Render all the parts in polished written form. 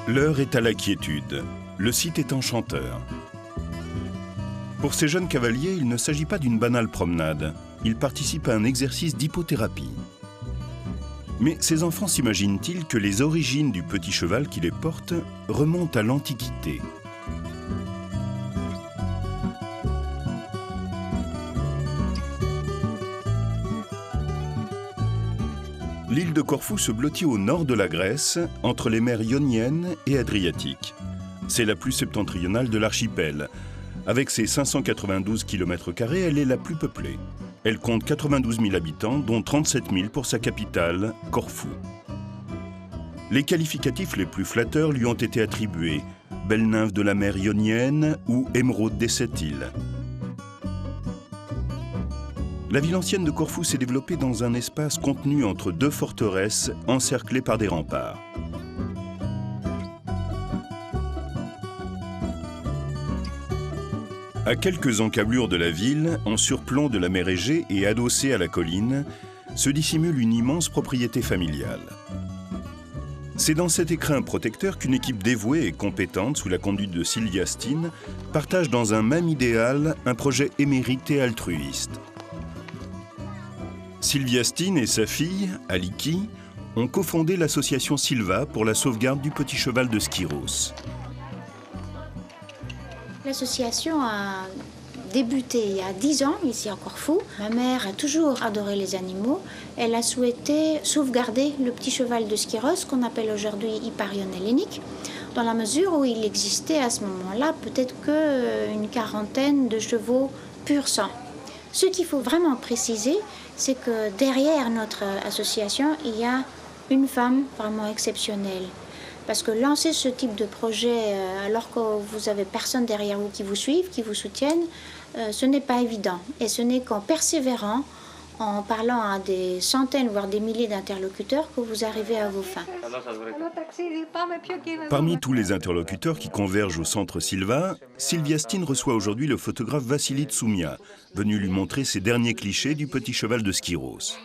L'heure est à la quiétude. Le site est enchanteur. Pour ces jeunes cavaliers, il ne s'agit pas d'une banale promenade. Ils participent à un exercice d'hypothérapie. Mais ces enfants s'imaginent-ils que les origines du petit cheval qui les porte remontent à l'Antiquité? L'île de Corfou se blottit au nord de la Grèce, entre les mers Ioniennes et Adriatiques. C'est la plus septentrionale de l'archipel. Avec ses 592 km², elle est la plus peuplée. Elle compte 92 000 habitants, dont 37 000 pour sa capitale, Corfou. Les qualificatifs les plus flatteurs lui ont été attribués: belle nymphe de la mer Ionienne ou émeraude des 7 îles. La ville ancienne de Corfou s'est développée dans un espace contenu entre deux forteresses encerclées par des remparts. À quelques encablures de la ville, en surplomb de la mer Égée et adossée à la colline, se dissimule une immense propriété familiale. C'est dans cet écrin protecteur qu'une équipe dévouée et compétente, sous la conduite de Sylvia Steen, partage dans un même idéal un projet émérite et altruiste. Sylvia Steen et sa fille, Aliki, ont cofondé l'association Silva pour la sauvegarde du petit cheval de Skyros. L'association a débuté il y a 10 ans ici à Corfou. Ma mère a toujours adoré les animaux. Elle a souhaité sauvegarder le petit cheval de Skyros, qu'on appelle aujourd'hui Hyparion hellénique, dans la mesure où il existait à ce moment-là peut-être qu'une quarantaine de chevaux pur sang. Ce qu'il faut vraiment préciser, c'est que derrière notre association, il y a une femme vraiment exceptionnelle. Parce que lancer ce type de projet alors que vous n'avez personne derrière vous qui vous suive, qui vous soutienne, ce n'est pas évident. Et ce n'est qu'en persévérant, en parlant à des centaines, voire des milliers d'interlocuteurs, que vous arrivez à vos fins. Parmi tous les interlocuteurs qui convergent au centre Silva, Sylvia Steen reçoit aujourd'hui le photographe Vassili Tsoumia, venu lui montrer ses derniers clichés du petit cheval de Skyros.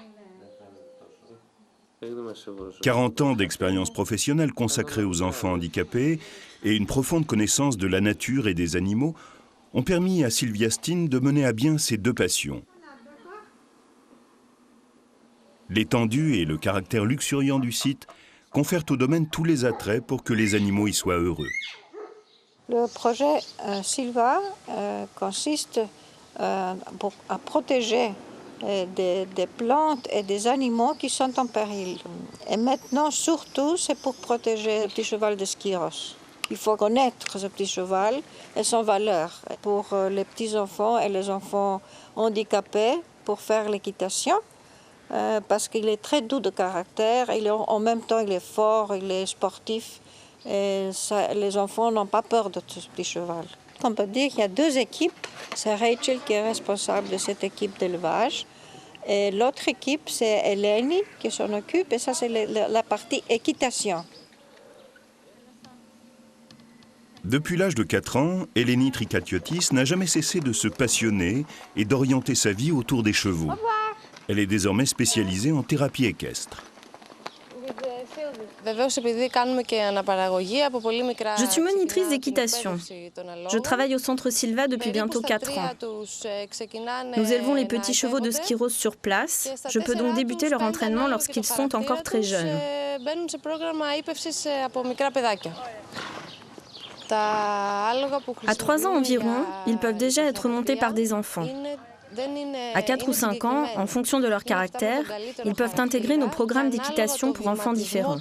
40 ans d'expérience professionnelle consacrée aux enfants handicapés et une profonde connaissance de la nature et des animaux ont permis à Sylvia Steen de mener à bien ses deux passions. L'étendue et le caractère luxuriant du site confèrent au domaine tous les attraits pour que les animaux y soient heureux. Le projet Silva consiste à protéger des plantes et des animaux qui sont en péril. Et maintenant, surtout, c'est pour protéger le petit cheval de Skyros. Il faut connaître ce petit cheval et son valeur pour les petits-enfants et les enfants handicapés pour faire l'équitation. Parce qu'il est très doux de caractère, en même temps il est fort, il est sportif, et les enfants n'ont pas peur de ce petit cheval. On peut dire qu'il y a deux équipes, c'est Rachel qui est responsable de cette équipe d'élevage, et l'autre équipe c'est Eleni qui s'en occupe, et ça c'est la partie équitation. Depuis l'âge de 4 ans, Eleni Trikatiotis n'a jamais cessé de se passionner et d'orienter sa vie autour des chevaux. Elle est désormais spécialisée en thérapie équestre. Je suis monitrice d'équitation. Je travaille au centre Silva depuis bientôt 4 ans. Nous élevons les petits chevaux de Skyros sur place. Je peux donc débuter leur entraînement lorsqu'ils sont encore très jeunes. À 3 ans environ, ils peuvent déjà être montés par des enfants. À 4 ou 5 ans, en fonction de leur caractère, ils peuvent intégrer nos programmes d'équitation pour enfants différents.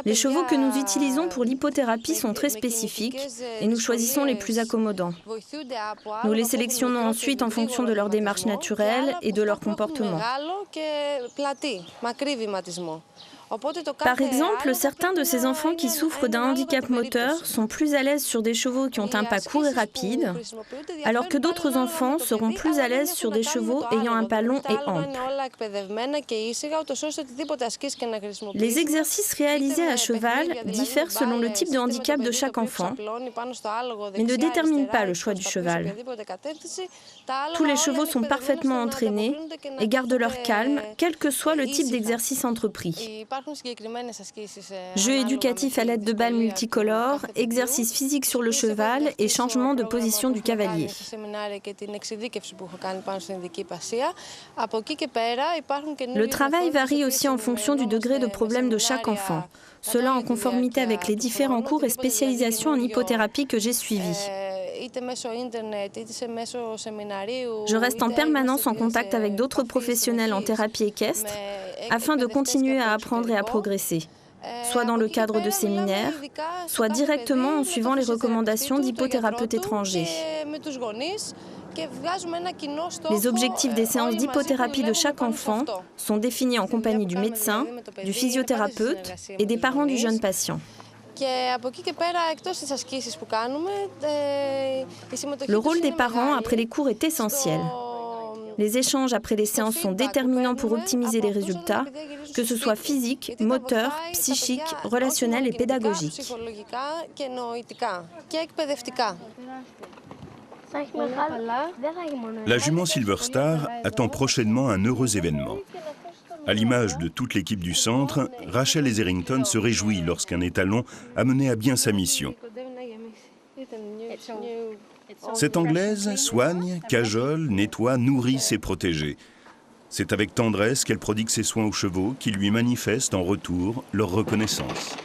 Les chevaux que nous utilisons pour l'hypothérapie sont très spécifiques et nous choisissons les plus accommodants. Nous les sélectionnons ensuite en fonction de leur démarche naturelle et de leur comportement. Par exemple, certains de ces enfants qui souffrent d'un handicap moteur sont plus à l'aise sur des chevaux qui ont un pas court et rapide, alors que d'autres enfants seront plus à l'aise sur des chevaux ayant un pas long et ample. Les exercices réalisés à cheval diffèrent selon le type de handicap de chaque enfant, mais ne déterminent pas le choix du cheval. Tous les chevaux sont parfaitement entraînés et gardent leur calme, quel que soit le type d'exercice entrepris. Jeux éducatifs à l'aide de balles multicolores, exercices physiques sur le cheval et changement de position du cavalier. Le travail varie aussi en fonction du degré de problème de chaque enfant, cela en conformité avec les différents cours et spécialisations en hippothérapie que j'ai suivis. Je reste en permanence en contact avec d'autres professionnels en thérapie équestre afin de continuer à apprendre et à progresser, soit dans le cadre de séminaires, soit directement en suivant les recommandations d'hippothérapeutes étrangers. Les objectifs des séances d'hypothérapie de chaque enfant sont définis en compagnie du médecin, du physiothérapeute et des parents du jeune patient. Le rôle des parents après les cours est essentiel. Les échanges après les séances sont déterminants pour optimiser les résultats, que ce soit physique, moteur, psychique, relationnel et pédagogique. La jument Silverstar attend prochainement un heureux événement. À l'image de toute l'équipe du centre, Rachel Etherington se réjouit lorsqu'un étalon a mené à bien sa mission. Cette Anglaise soigne, cajole, nettoie, nourrit ses protégés. C'est avec tendresse qu'elle prodigue ses soins aux chevaux qui lui manifestent en retour leur reconnaissance.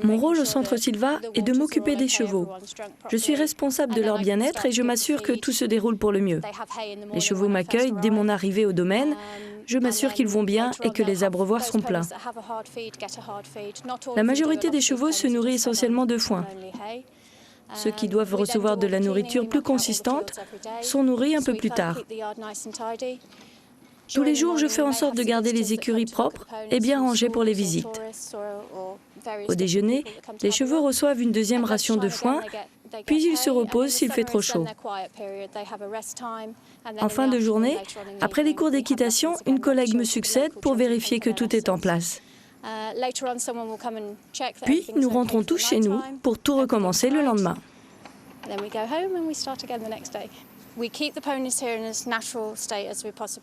Mon rôle au centre Silva est de m'occuper des chevaux. Je suis responsable de leur bien-être et je m'assure que tout se déroule pour le mieux. Les chevaux m'accueillent dès mon arrivée au domaine. Je m'assure qu'ils vont bien et que les abreuvoirs sont pleins. La majorité des chevaux se nourrit essentiellement de foin. Ceux qui doivent recevoir de la nourriture plus consistante sont nourris un peu plus tard. Tous les jours, je fais en sorte de garder les écuries propres et bien rangées pour les visites. Au déjeuner, les chevaux reçoivent une deuxième ration de foin, puis ils se reposent s'il fait trop chaud. En fin de journée, après les cours d'équitation, une collègue me succède pour vérifier que tout est en place. Puis, nous rentrons tous chez nous pour tout recommencer le lendemain.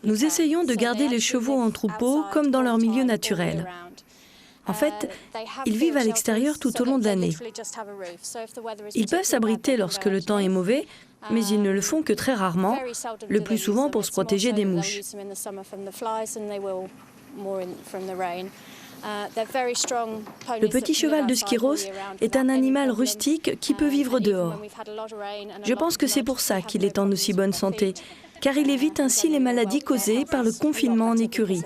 Nous essayons de garder les chevaux en troupeau comme dans leur milieu naturel. En fait, ils vivent à l'extérieur tout au long de l'année. Ils peuvent s'abriter lorsque le temps est mauvais, mais ils ne le font que très rarement, le plus souvent pour se protéger des mouches. Le petit cheval de Skyros est un animal rustique qui peut vivre dehors. Je pense que c'est pour ça qu'il est en aussi bonne santé, car il évite ainsi les maladies causées par le confinement en écurie.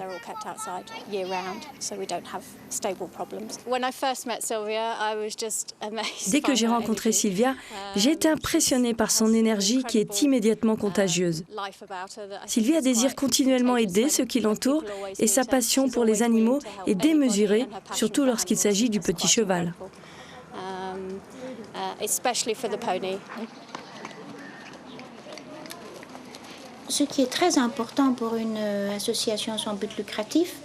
Dès que j'ai rencontré Sylvia, j'ai été impressionnée par son énergie qui est immédiatement contagieuse. Sylvia désire continuellement aider ceux qui l'entourent et sa passion pour les animaux est démesurée, surtout lorsqu'il s'agit du petit cheval. Ce qui est très important pour une association sans but lucratif,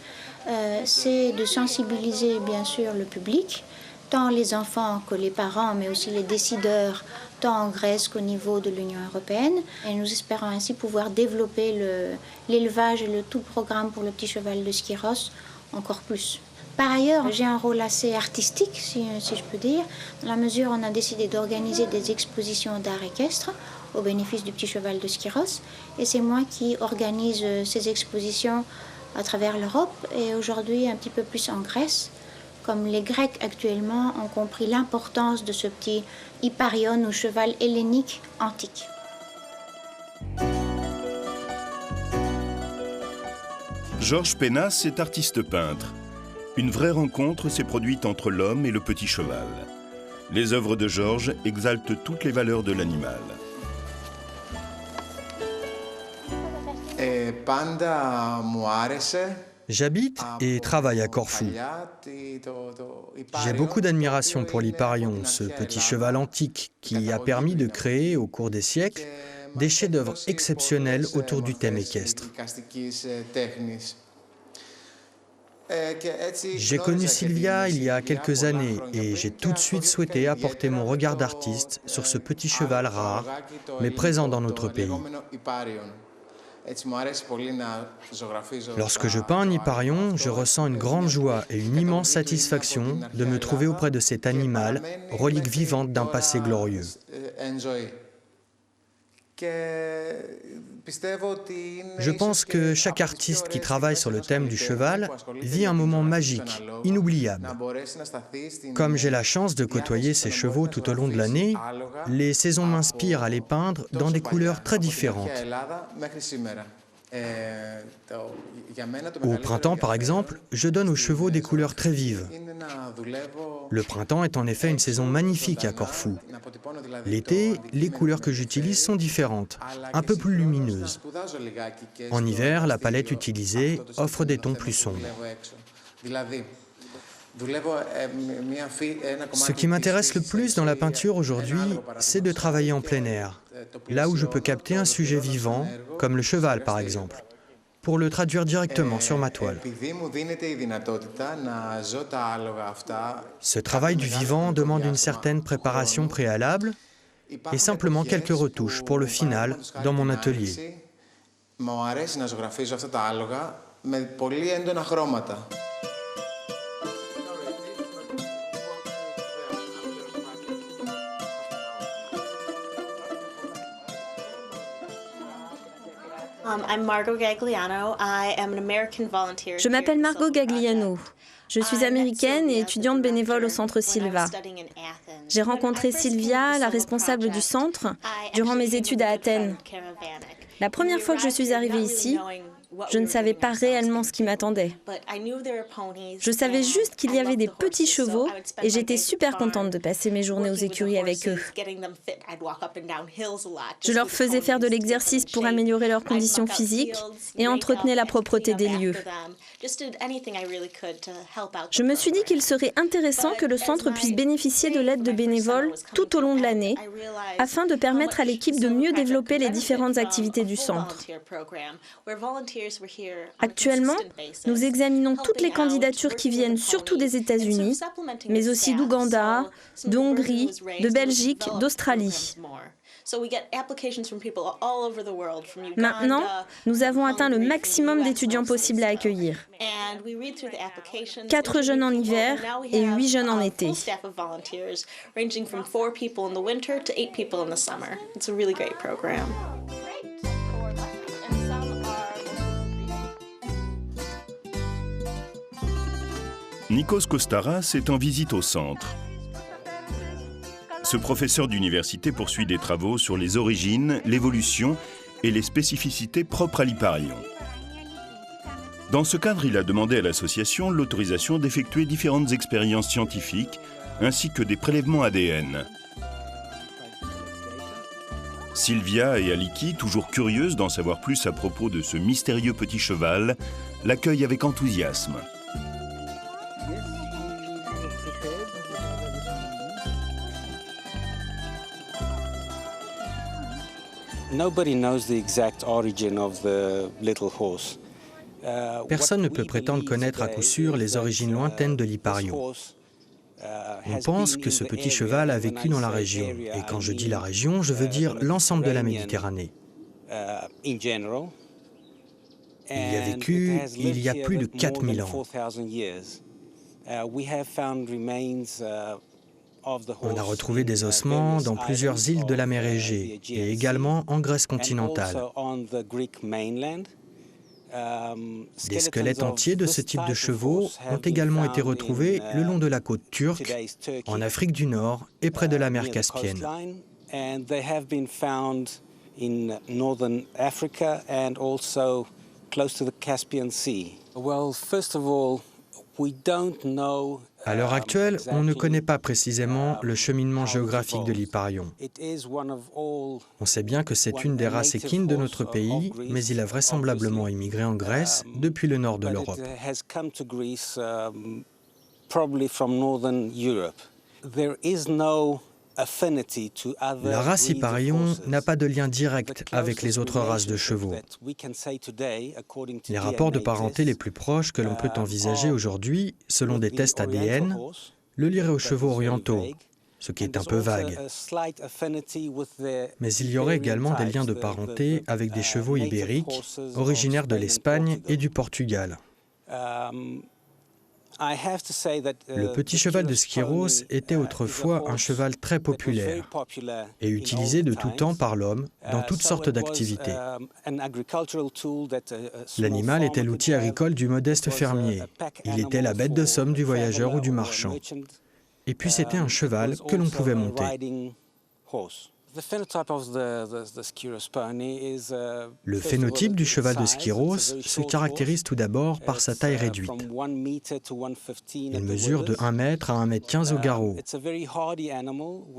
c'est de sensibiliser bien sûr le public, tant les enfants que les parents, mais aussi les décideurs, tant en Grèce qu'au niveau de l'Union européenne. Et nous espérons ainsi pouvoir développer l'élevage et le tout programme pour le petit cheval de Skyros encore plus. Par ailleurs, j'ai un rôle assez artistique, si je peux dire, dans la mesure où on a décidé d'organiser des expositions d'art équestre au bénéfice du petit cheval de Skyros. Et c'est moi qui organise ces expositions à travers l'Europe et aujourd'hui un petit peu plus en Grèce, comme les Grecs actuellement ont compris l'importance de ce petit hyparion ou cheval hellénique antique. Georges Pénas est artiste peintre. Une vraie rencontre s'est produite entre l'homme et le petit cheval. Les œuvres de Georges exaltent toutes les valeurs de l'animal. J'habite et travaille à Corfou. J'ai beaucoup d'admiration pour l'Hyparion, ce petit cheval antique qui a permis de créer, au cours des siècles, des chefs-d'œuvre exceptionnels autour du thème équestre. J'ai connu Silvia il y a quelques années et j'ai tout de suite souhaité apporter mon regard d'artiste sur ce petit cheval rare, mais présent dans notre pays. Lorsque je peins un Hyparion, je ressens une grande joie et une immense satisfaction de me trouver auprès de cet animal, relique vivante d'un passé glorieux. Je pense que chaque artiste qui travaille sur le thème du cheval vit un moment magique, inoubliable. Comme j'ai la chance de côtoyer ces chevaux tout au long de l'année, les saisons m'inspirent à les peindre dans des couleurs très différentes. Au printemps, par exemple, je donne aux chevaux des couleurs très vives. Le printemps est en effet une saison magnifique à Corfou. L'été, les couleurs que j'utilise sont différentes, un peu plus lumineuses. En hiver, la palette utilisée offre des tons plus sombres. Ce qui m'intéresse le plus dans la peinture aujourd'hui, c'est de travailler en plein air, là où je peux capter un sujet vivant, comme le cheval par exemple, pour le traduire directement sur ma toile. Ce travail du vivant demande une certaine préparation préalable et simplement quelques retouches pour le final dans mon atelier. Je m'appelle Margot Gagliano. Je suis américaine et étudiante bénévole au Centre Silva. J'ai rencontré Silvia, la responsable du centre, durant mes études à Athènes. La première fois que je suis arrivée ici, je ne savais pas réellement ce qui m'attendait. Je savais juste qu'il y avait des petits chevaux et j'étais super contente de passer mes journées aux écuries avec eux. Je leur faisais faire de l'exercice pour améliorer leurs conditions physiques et entretenais la propreté des lieux. Je me suis dit qu'il serait intéressant que le centre puisse bénéficier de l'aide de bénévoles tout au long de l'année afin de permettre à l'équipe de mieux développer les différentes activités du centre. Actuellement, nous examinons toutes les candidatures qui viennent surtout des États-Unis, mais aussi d'Ouganda, de Hongrie, de Belgique, d'Australie. Maintenant, nous avons atteint le maximum d'étudiants possibles à accueillir. 4 jeunes en hiver et 8 jeunes en été. Nikos Kostaras est en visite au centre. Ce professeur d'université poursuit des travaux sur les origines, l'évolution et les spécificités propres à l'Hyparion. Dans ce cadre, il a demandé à l'association l'autorisation d'effectuer différentes expériences scientifiques ainsi que des prélèvements ADN. Silvia et Aliki, toujours curieuses d'en savoir plus à propos de ce mystérieux petit cheval, l'accueillent avec enthousiasme. Personne ne peut prétendre connaître à coup sûr les origines lointaines de l'Hyparion. On pense que ce petit cheval a vécu dans la région, et quand je dis la région, je veux dire l'ensemble de la Méditerranée. Il y a vécu il y a plus de 4000 ans. On a retrouvé des ossements dans plusieurs îles de la mer Égée et également en Grèce continentale. Des squelettes entiers de ce type de chevaux ont également été retrouvés le long de la côte turque, en Afrique du Nord et près de la mer Caspienne. À l'heure actuelle, on ne connaît pas précisément le cheminement géographique de l'Hyparion. On sait bien que c'est une des races équines de notre pays, mais il a vraisemblablement immigré en Grèce depuis le nord de l'Europe. La race Hyparion n'a pas de lien direct avec les autres races de chevaux. Les rapports de parenté les plus proches que l'on peut envisager aujourd'hui, selon des tests ADN, le liraient aux chevaux orientaux, ce qui est un peu vague. Mais il y aurait également des liens de parenté avec des chevaux ibériques, originaires de l'Espagne et du Portugal. Le petit cheval de Skyros était autrefois un cheval très populaire et utilisé de tout temps par l'homme dans toutes sortes d'activités. L'animal était l'outil agricole du modeste fermier. Il était la bête de somme du voyageur ou du marchand. Et puis c'était un cheval que l'on pouvait monter. Le phénotype du cheval de Skyros se caractérise tout d'abord par sa taille réduite. Il mesure de 1 mètre à 1,15 m au garrot.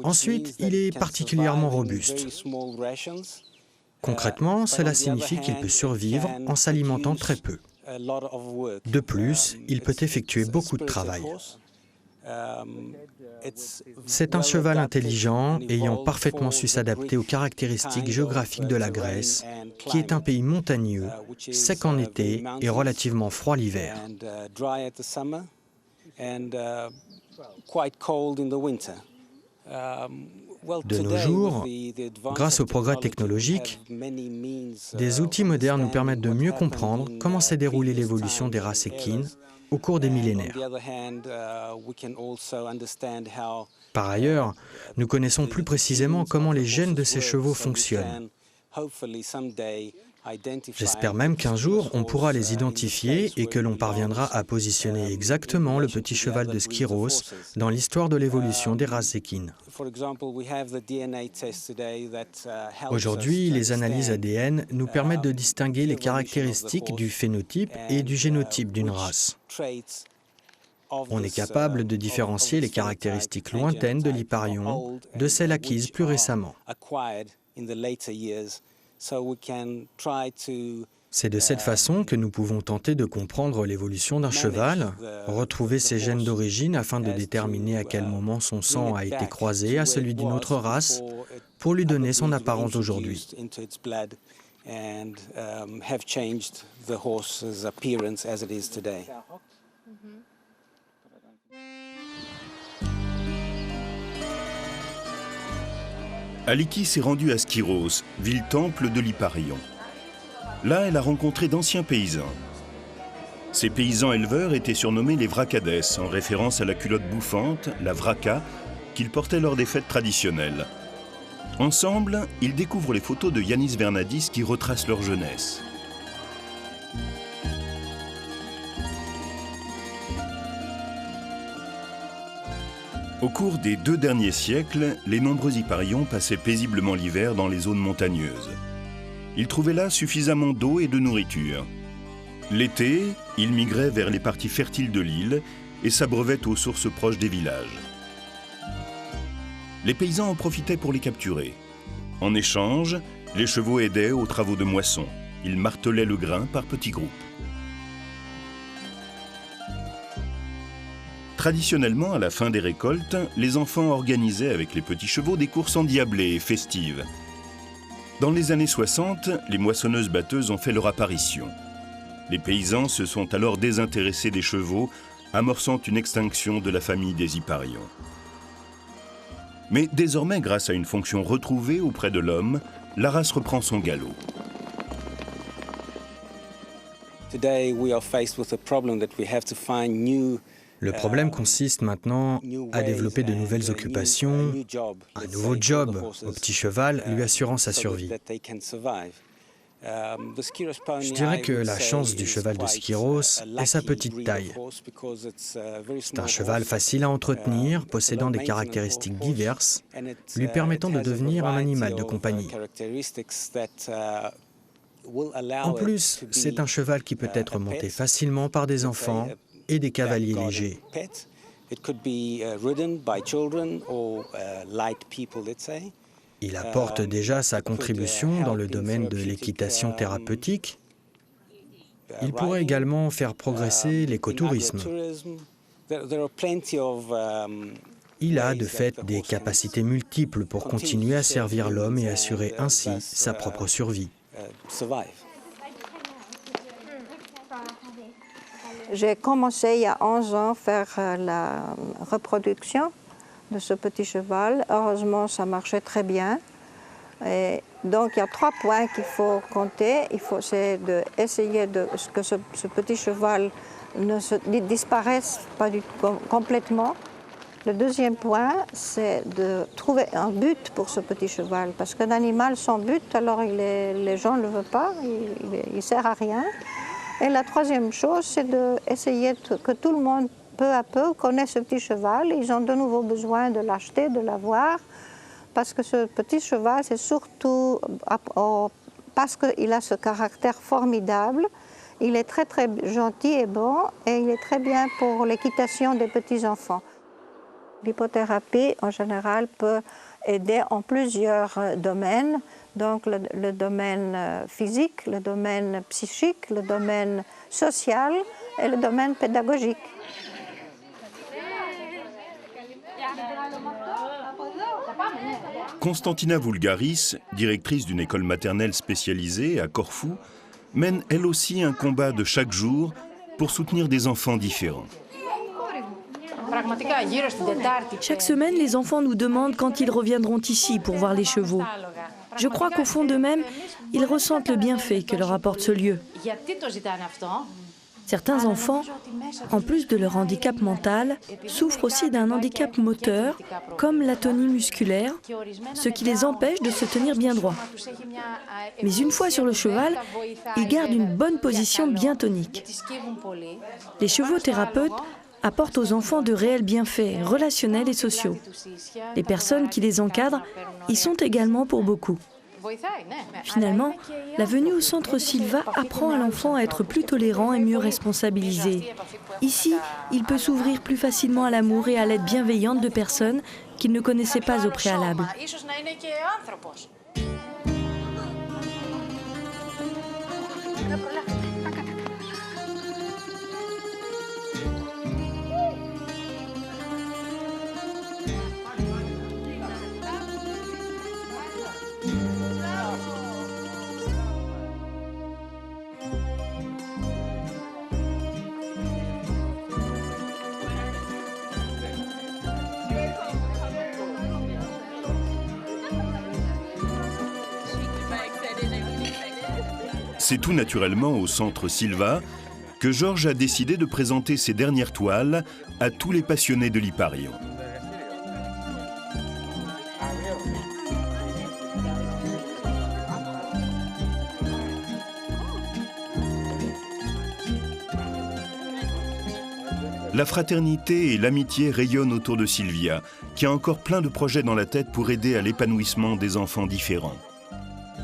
Ensuite, il est particulièrement robuste. Concrètement, cela signifie qu'il peut survivre en s'alimentant très peu. De plus, il peut effectuer beaucoup de travail. C'est un cheval intelligent, ayant parfaitement su s'adapter aux caractéristiques géographiques de la Grèce, qui est un pays montagneux, sec en été et relativement froid l'hiver. De nos jours, grâce au progrès technologique, des outils modernes nous permettent de mieux comprendre comment s'est déroulée l'évolution des races équines au cours des millénaires. Par ailleurs, nous connaissons plus précisément comment les gènes de ces chevaux fonctionnent. J'espère même qu'un jour, on pourra les identifier et que l'on parviendra à positionner exactement le petit cheval de Skyros dans l'histoire de l'évolution des races équines. Aujourd'hui, les analyses ADN nous permettent de distinguer les caractéristiques du phénotype et du génotype d'une race. On est capable de différencier les caractéristiques lointaines de l'Hyparion de celles acquises plus récemment. C'est de cette façon que nous pouvons tenter de comprendre l'évolution d'un cheval, retrouver ses gènes d'origine afin de déterminer à quel moment son sang a été croisé à celui d'une autre race pour lui donner son apparence d'aujourd'hui. Aliki s'est rendue à Skyros, ville-temple de l'Hyparion. Là, elle a rencontré d'anciens paysans. Ces paysans éleveurs étaient surnommés les Vracades, en référence à la culotte bouffante, la vraca, qu'ils portaient lors des fêtes traditionnelles. Ensemble, ils découvrent les photos de Yanis Vernadis qui retracent leur jeunesse. Au cours des 2 derniers siècles, les nombreux Hyparions passaient paisiblement l'hiver dans les zones montagneuses. Ils trouvaient là suffisamment d'eau et de nourriture. L'été, ils migraient vers les parties fertiles de l'île et s'abreuvaient aux sources proches des villages. Les paysans en profitaient pour les capturer. En échange, les chevaux aidaient aux travaux de moisson. Ils martelaient le grain par petits groupes. Traditionnellement, à la fin des récoltes, les enfants organisaient avec les petits chevaux des courses endiablées et festives. Dans les années 60, les moissonneuses-batteuses ont fait leur apparition. Les paysans se sont alors désintéressés des chevaux, amorçant une extinction de la famille des Hyparions. Mais désormais, grâce à une fonction retrouvée auprès de l'homme, la race reprend son galop. Le problème consiste maintenant à développer de nouvelles occupations, un nouveau job au petit cheval lui assurant sa survie. Je dirais que la chance du cheval de Skyros est sa petite taille. C'est un cheval facile à entretenir, possédant des caractéristiques diverses, lui permettant de devenir un animal de compagnie. En plus, c'est un cheval qui peut être monté facilement par des enfants et des cavaliers légers. Il apporte déjà sa contribution dans le domaine de l'équitation thérapeutique. Il pourrait également faire progresser l'écotourisme. Il a de fait des capacités multiples pour continuer à servir l'homme et assurer ainsi sa propre survie. J'ai commencé il y a 11 ans à faire la reproduction de ce petit cheval. Heureusement, ça marchait très bien. Et donc, il y a 3 points qu'il faut compter. C'est d'essayer que ce petit cheval ne disparaisse pas complètement. Le deuxième point, c'est de trouver un but pour ce petit cheval. Parce qu'un animal sans but, alors les gens ne le veulent pas, il ne sert à rien. Et la troisième chose, c'est d'essayer que tout le monde, peu à peu, connaisse ce petit cheval. Ils ont de nouveau besoin de l'acheter, de l'avoir. Parce que ce petit cheval, c'est surtout parce qu'il a ce caractère formidable. Il est très, très gentil et bon, et il est très bien pour l'équitation des petits-enfants. L'hypothérapie, en général, peut aider en plusieurs domaines. Donc le domaine physique, le domaine psychique, le domaine social et le domaine pédagogique. Constantina Voulgaris, directrice d'une école maternelle spécialisée à Corfou, mène elle aussi un combat de chaque jour pour soutenir des enfants différents. Chaque semaine, les enfants nous demandent quand ils reviendront ici pour voir les chevaux. Je crois qu'au fond d'eux-mêmes, ils ressentent le bienfait que leur apporte ce lieu. Certains enfants, en plus de leur handicap mental, souffrent aussi d'un handicap moteur, comme l'atonie musculaire, ce qui les empêche de se tenir bien droit. Mais une fois sur le cheval, ils gardent une bonne position bien tonique. Les chevaux-thérapeutes apportent aux enfants de réels bienfaits relationnels et sociaux. Les personnes qui les encadrent y sont également pour beaucoup. Finalement, la venue au centre Silva apprend à l'enfant à être plus tolérant et mieux responsabilisé. Ici, il peut s'ouvrir plus facilement à l'amour et à l'aide bienveillante de personnes qu'il ne connaissait pas au préalable. C'est tout naturellement au centre Silva que Georges a décidé de présenter ses dernières toiles à tous les passionnés de l'Hyparion. La fraternité et l'amitié rayonnent autour de Sylvia, qui a encore plein de projets dans la tête pour aider à l'épanouissement des enfants différents.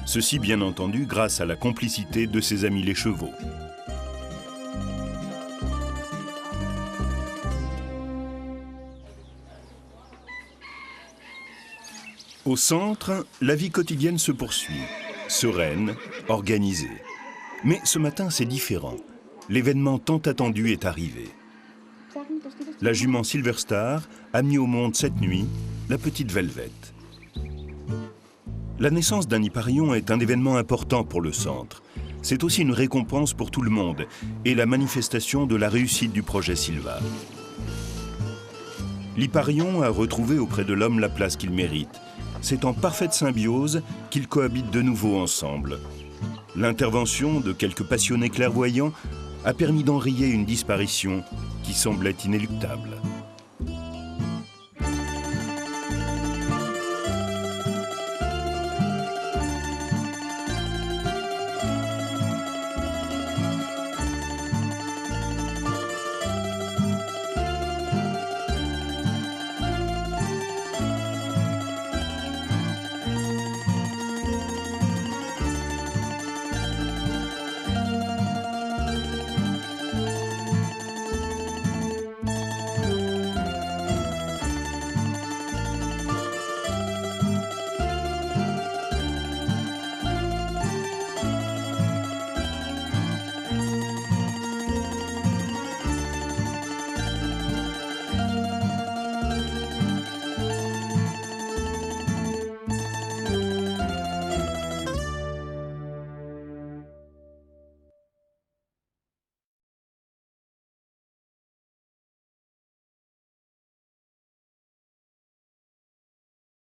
Ceci, bien entendu, grâce à la complicité de ses amis les chevaux. Au centre, la vie quotidienne se poursuit, sereine, organisée. Mais ce matin, c'est différent. L'événement tant attendu est arrivé. La jument Silverstar a mis au monde cette nuit la petite Velvet. La naissance d'un Hyparion est un événement important pour le centre. C'est aussi une récompense pour tout le monde et la manifestation de la réussite du projet Silva. L'Hyparion a retrouvé auprès de l'homme la place qu'il mérite. C'est en parfaite symbiose qu'ils cohabitent de nouveau ensemble. L'intervention de quelques passionnés clairvoyants a permis d'enrayer une disparition qui semblait inéluctable.